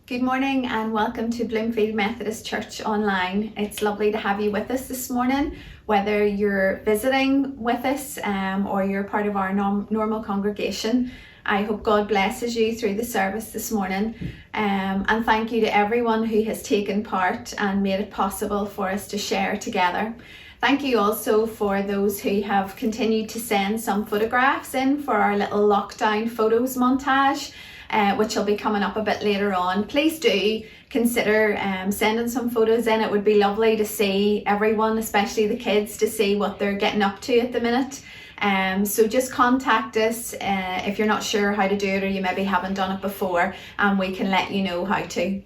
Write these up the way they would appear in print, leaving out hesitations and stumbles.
Good morning and welcome to Bloomfield Methodist Church Online. It's lovely to have you with us this morning, whether you're visiting with us or you're part of our normal congregation. I hope God blesses you through the service this morning, and thank you to everyone who has taken part and made it possible for us to share together. Thank you also for those who have continued to send some photographs in for our little lockdown photos montage, which will be coming up a bit later on. Please do consider sending some photos in. It would be lovely to see everyone, especially the kids, to see what they're getting up to at the minute. So just contact us if you're not sure how to do it or you maybe haven't done it before, and we can let you know how to.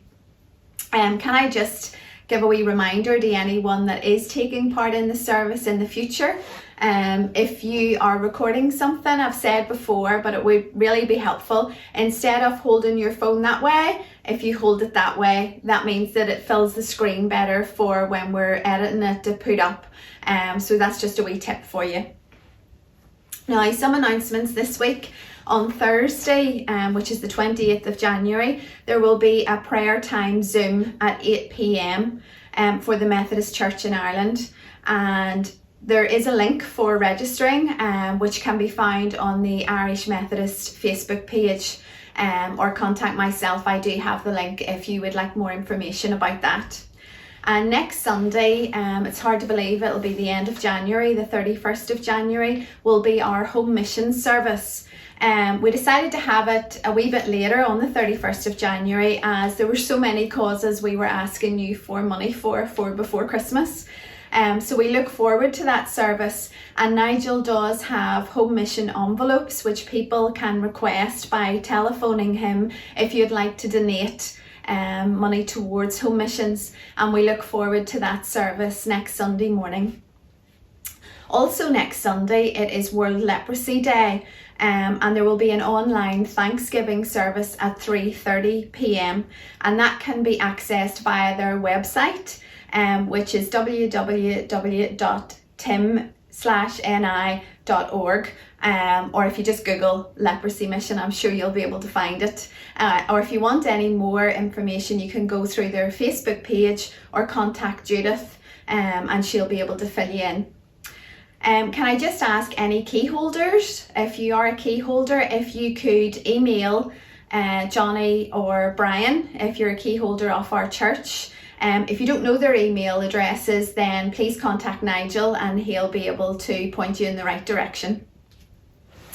Can I just give a wee reminder to anyone that is taking part in the service in the future? If you are recording something, I've said before, but it would really be helpful, instead of holding your phone that way, if you hold it that way, that means that it fills the screen better for when we're editing it to put up. So that's just a wee tip for you. Now, some announcements this week. On Thursday, which is the 28th of January, there will be a prayer time Zoom at 8 p.m. For the Methodist Church in Ireland, and there is a link for registering, which can be found on the Irish Methodist Facebook page, or contact myself. I do have the link if you would like more information about that. And next Sunday, it's hard to believe it'll be the end of January, the 31st of January, will be our home mission service. We decided to have it a wee bit later on the 31st of January, as there were so many causes we were asking you for money for before Christmas. So we look forward to that service, and Nigel does have home mission envelopes which people can request by telephoning him if you'd like to donate money towards home missions, and we look forward to that service next Sunday morning. Also next Sunday it is World Leprosy Day, and there will be an online Thanksgiving service at 3:30 p.m. and that can be accessed via their website, which is www.tim/ni.org, or if you just Google Leprosy Mission, I'm sure you'll be able to find it. Or if you want any more information, you can go through their Facebook page or contact Judith, and she'll be able to fill you in. Can I just ask any key holders, if you are a key holder, if you could email Johnny or Brian, if you're a key holder of our church. If you don't know their email addresses, then please contact Nigel and he'll be able to point you in the right direction.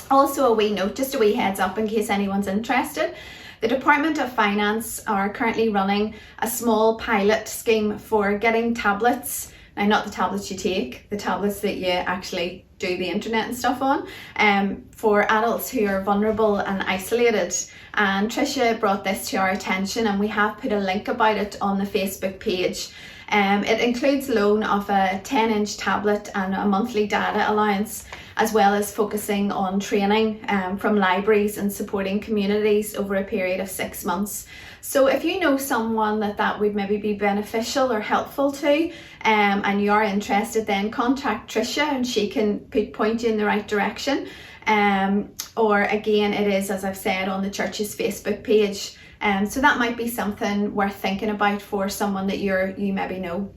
Also a wee note, just a wee heads up in case anyone's interested. The Department of Finance are currently running a small pilot scheme for getting tablets. Now, not the tablets you take, the tablets that you actually do the internet and stuff on, for adults who are vulnerable and isolated. And Tricia brought this to our attention, and we have put a link about it on the Facebook page. It includes loan of a 10-inch tablet and a monthly data allowance, as well as focusing on training from libraries and supporting communities over a period of 6 months. So if you know someone that would maybe be beneficial or helpful to, and you are interested, then contact Tricia and she can point you in the right direction. Or again, it is, as I've said, on the church's Facebook page. So that might be something worth thinking about for someone that you maybe know.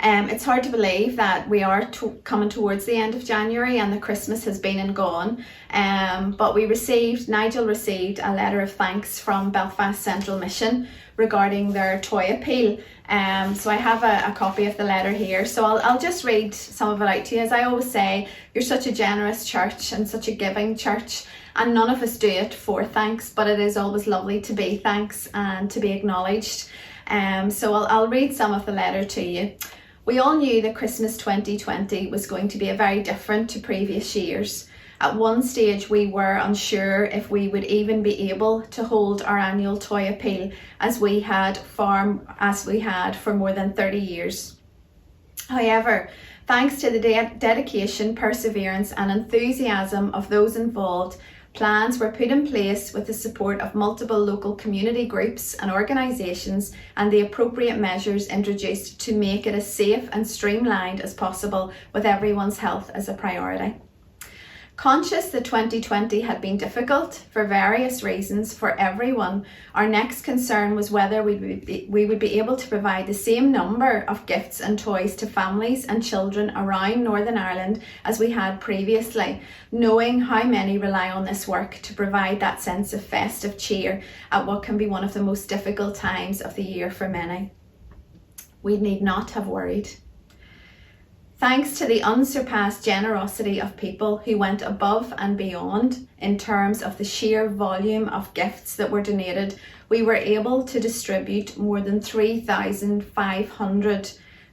It's hard to believe that we are coming towards the end of January and the Christmas has been and gone, but Nigel received a letter of thanks from Belfast Central Mission regarding their toy appeal. So I have a copy of the letter here, so I'll just read some of it out to you. As I always say, you're such a generous church and such a giving church, and none of us do it for thanks, but it is always lovely to be thanks and to be acknowledged. So I'll read some of the letter to you. We all knew that Christmas 2020 was going to be very different to previous years. At one stage we were unsure if we would even be able to hold our annual toy appeal as we had for more than 30 years. However, thanks to the dedication, perseverance and enthusiasm of those involved, plans were put in place with the support of multiple local community groups and organisations, and the appropriate measures introduced to make it as safe and streamlined as possible, with everyone's health as a priority. Conscious that 2020 had been difficult for various reasons for everyone, our next concern was whether we would be able to provide the same number of gifts and toys to families and children around Northern Ireland as we had previously, knowing how many rely on this work to provide that sense of festive cheer at what can be one of the most difficult times of the year for many. We need not have worried. Thanks to the unsurpassed generosity of people who went above and beyond in terms of the sheer volume of gifts that were donated, we were able to distribute more than 3,500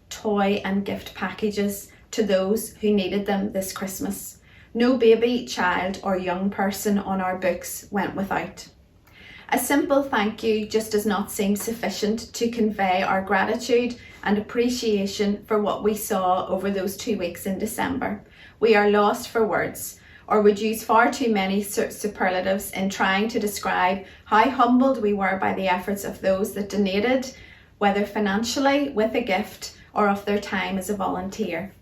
toy and gift packages to those who needed them this Christmas. No baby, child or young person on our books went without. A simple thank you just does not seem sufficient to convey our gratitude and appreciation for what we saw over those 2 weeks in December. We are lost for words, or would use far too many superlatives in trying to describe how humbled we were by the efforts of those that donated, whether financially, with a gift, or of their time as a volunteer.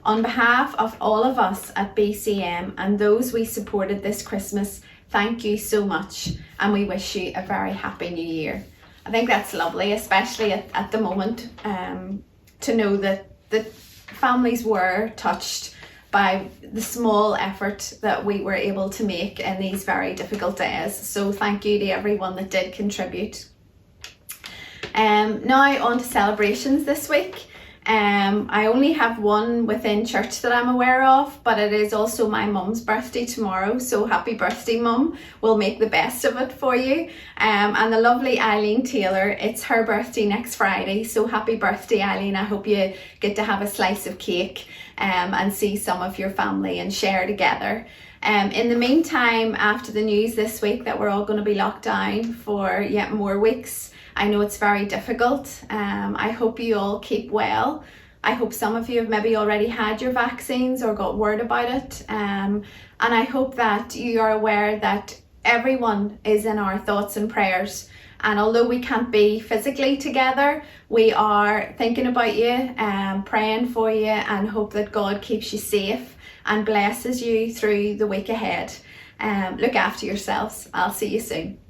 On behalf of all of us at BCM and those we supported this Christmas, thank you so much, and we wish you a very happy new year. I think that's lovely, especially at the moment, to know that the families were touched by the small effort that we were able to make in these very difficult days. So thank you to everyone that did contribute. Now on to celebrations this week. I only have one within church that I'm aware of, but it is also my mum's birthday tomorrow, so happy birthday, Mum. We'll make the best of it for you. And the lovely Eileen Taylor, it's her birthday next Friday, so happy birthday, Eileen. I hope you get to have a slice of cake and see some of your family and share together. In the meantime, after the news this week that we're all going to be locked down for yet more weeks, I know it's very difficult. I hope you all keep well. I hope some of you have maybe already had your vaccines or got word about it. And I hope that you are aware that everyone is in our thoughts and prayers. And although we can't be physically together, we are thinking about you, praying for you, and hope that God keeps you safe and blesses you through the week ahead. Look after yourselves. I'll see you soon.